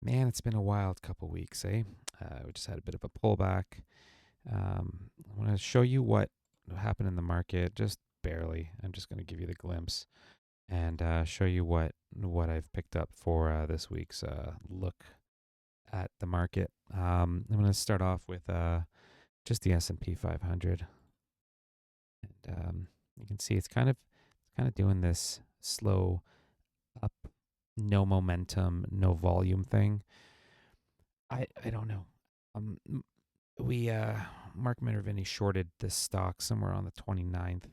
Man, it's been a wild couple weeks, eh? We just had a bit of a pullback. I want to show you what happened in the market, just barely. I'm just going to give you the glimpse and show you what I've picked up for this week's look at the market. I'm going to start off with just the S&P 500, and you can see it's kind of doing this slow up, no momentum, no volume thing. I don't know. Um, we Mark Minervini shorted this stock somewhere on the 29th,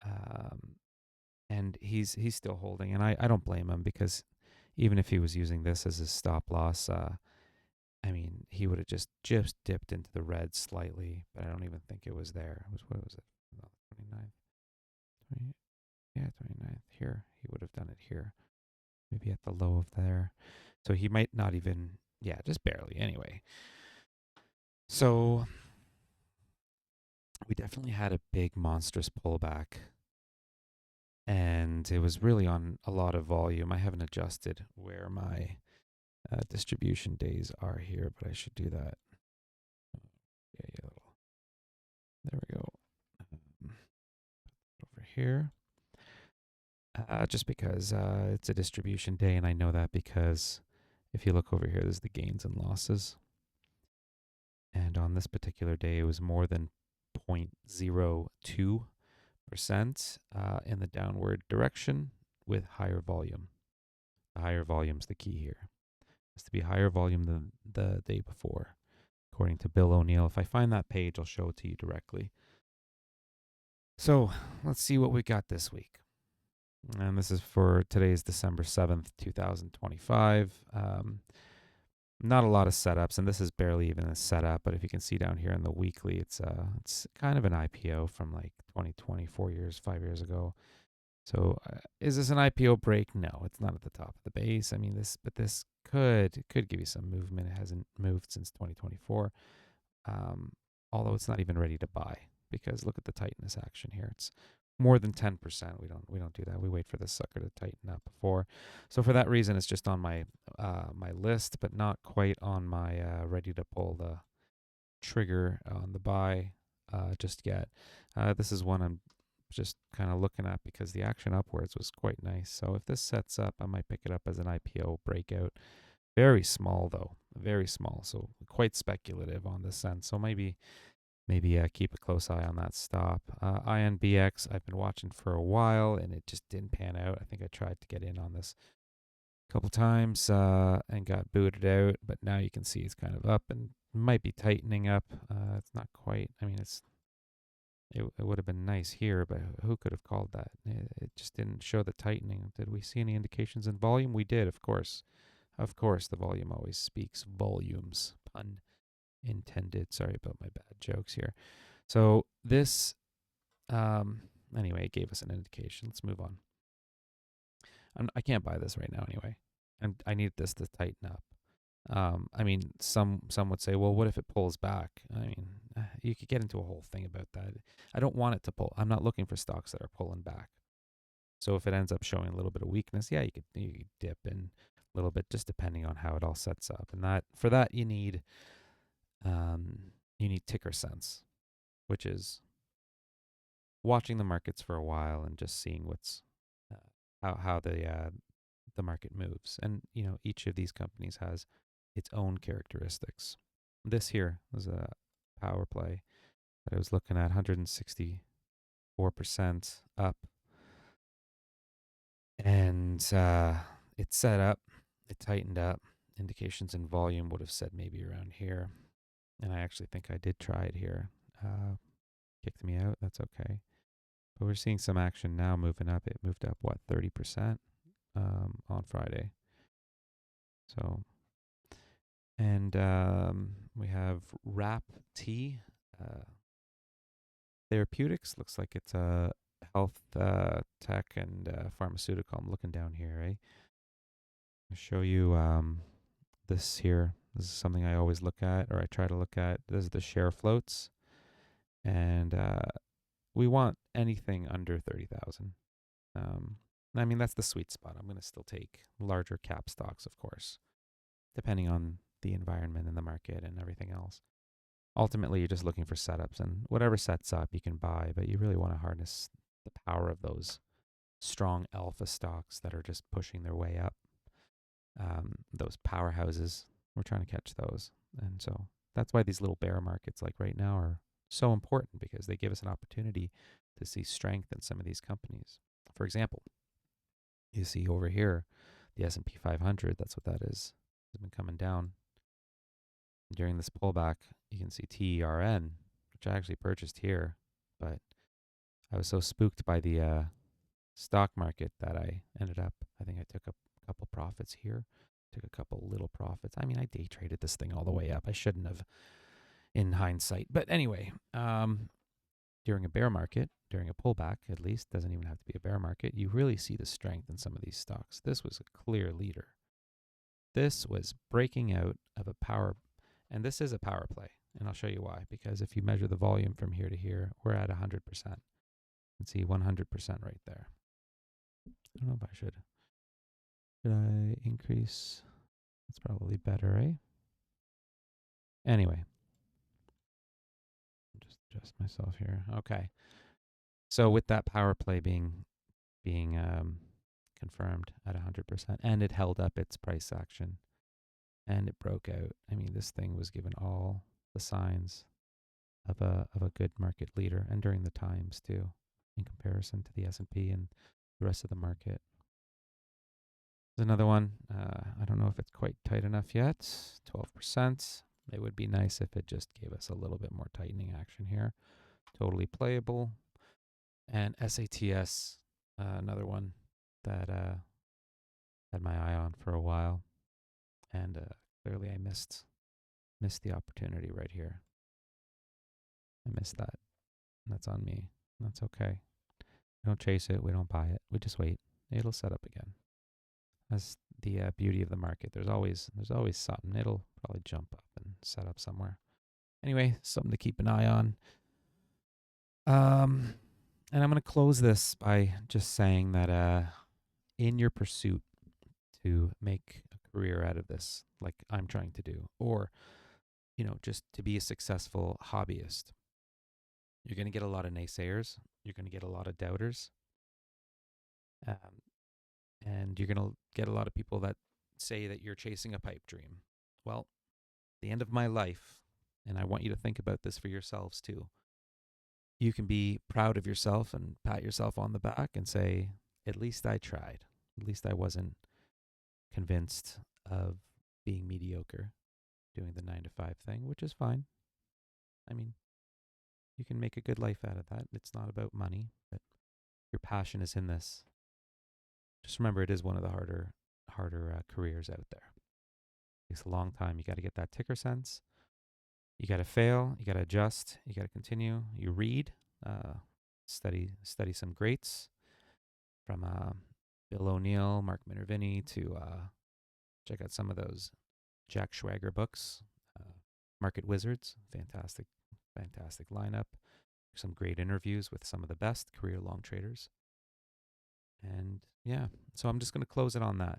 um, and he's still holding, and I don't blame him because even if he was using this as his stop loss, I mean he would have just dipped into the red slightly, but I don't even think it was there. It was what was it? No, 29th, 20, yeah, 29th. Here he would have done it here, maybe at the low of there. So he might not even, yeah, just barely. Anyway, so we definitely had a big monstrous pullback, and it was really on a lot of volume. I haven't adjusted where my distribution days are here, but I should do that. Yeah, yeah, there we go. Over here, just because it's a distribution day, and I know that because if you look over here, there's the gains and losses, and on this particular day, it was more than 0.02% in the downward direction with higher volume. The higher volume's the key here. It has to be higher volume than the day before, according to Bill O'Neill. If I find that page, I'll show it to you directly. So let's see what we got this week. And this is for today's December 7th, 2025. Not a lot of setups, and this is barely even a setup. But if you can see down here in the weekly, it's kind of an IPO from like 2020, 4 years, 5 years ago. So is this an IPO break? No, it's not at the top of the base. I mean this could give you some movement. It hasn't moved since 2024, um, although it's not even ready to buy because look at the tightness action here. It's more than 10%. We don't do that. We wait for the sucker to tighten up before. So for that reason, it's just on my list, but not quite on my ready to pull the trigger on the buy just yet. This is one I'm just kind of looking at because the action upwards was quite nice. So if this sets up, I might pick it up as an IPO breakout. Very small though, very small. So quite speculative on this sense. So maybe keep a close eye on that stop. INBX, I've been watching for a while and it just didn't pan out. I think I tried to get in on this a couple times and got booted out, but now you can see it's kind of up and might be tightening up. It's not quite. I mean, it would have been nice here, but who could have called that? It just didn't show the tightening. Did we see any indications in volume? We did, of course. Of course, the volume always speaks volumes. Pun intended. Sorry about my bad jokes here. So this, anyway, it gave us an indication. Let's move on. I can't buy this right now anyway, and I need this to tighten up. I mean, some would say, well, what if it pulls back? I mean, you could get into a whole thing about that. I don't want it to pull. I'm not looking for stocks that are pulling back. So if it ends up showing a little bit of weakness, yeah, you could dip in a little bit, just depending on how it all sets up. And that for that you need ticker sense, which is watching the markets for a while and just seeing what's uh, how the market moves. And each of these companies has its own characteristics. This here was a power play that I was looking at, 164% up, and it set up, it tightened up. Indications in volume would have said maybe around here, and I actually think I did try it here. Kicked me out. That's okay. But we're seeing some action now moving up. It moved up, what, 30% on Friday. So, and we have Wrap T Therapeutics. Looks like it's a health tech and pharmaceutical. I'm looking down here, eh? I'll show you this here. This is something I always look at, or I try to look at. This is the share floats. And we want anything under 30,000. I mean, that's the sweet spot. I'm going to still take larger cap stocks, of course. depending on the environment in the market and everything else. Ultimately, you're just looking for setups, and whatever sets up, you can buy, but you really want to harness the power of those strong alpha stocks that are just pushing their way up. Those powerhouses, we're trying to catch those. And so that's why these little bear markets like right now are so important, because they give us an opportunity to see strength in some of these companies. For example, you see over here, the S&P 500, that's what that is, has been coming down. During this pullback, you can see TERN, which I actually purchased here, but I was so spooked by the stock market that I think I took a couple profits here, took a couple little profits. I mean, I day traded this thing all the way up. I shouldn't have, in hindsight. But anyway, during a bear market, during a pullback, at least, doesn't even have to be a bear market, you really see the strength in some of these stocks. This was a clear leader. This was breaking out of a power, and this is a power play. And I'll show you why. Because if you measure the volume from here to here, we're at 100%. You can see 100% right there. I don't know if I should. Should I increase? That's probably better, eh? Anyway, just adjust myself here. Okay. So with that power play being confirmed at 100%, and it held up its price action, and it broke out. I mean, this thing was given all the signs of a good market leader, and during the times too, in comparison to the S&P and the rest of the market. There's another one. I don't know if it's quite tight enough yet. 12%. It would be nice if it just gave us a little bit more tightening action here. Totally playable. And SATS, another one that had my eye on for a while, and clearly I missed the opportunity right here. I missed that. That's on me. That's okay. We don't chase it. We don't buy it. We just wait. It'll set up again. That's the beauty of the market. There's always something. It'll probably jump up and set up somewhere. Anyway, something to keep an eye on. And I'm going to close this by just saying that in your pursuit to make a career out of this, like I'm trying to do, or just to be a successful hobbyist, you're going to get a lot of naysayers. You're going to get a lot of doubters. And you're going to get a lot of people that say that you're chasing a pipe dream. Well, the end of my life, and I want you to think about this for yourselves too, you can be proud of yourself and pat yourself on the back and say, at least I tried. At least I wasn't convinced of being mediocre, doing the 9 to 5 thing, which is fine. I mean, you can make a good life out of that. It's not about money, but your passion is in this. Just remember, it is one of the harder careers out there. It takes a long time. You got to get that ticker sense. You got to fail. You got to adjust. You got to continue. You read, study some greats from Bill O'Neill, Mark Minervini, to check out some of those Jack Schwager books. Market Wizards, fantastic lineup. Some great interviews with some of the best career-long traders. And yeah, so I'm just going to close it on that.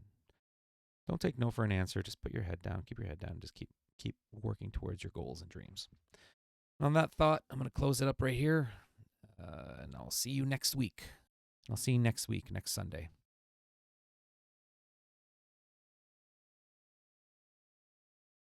Don't take no for an answer. Just put your head down. Keep your head down. Just keep working towards your goals and dreams. And on that thought, I'm going to close it up right here. And I'll see you next week. Next Sunday.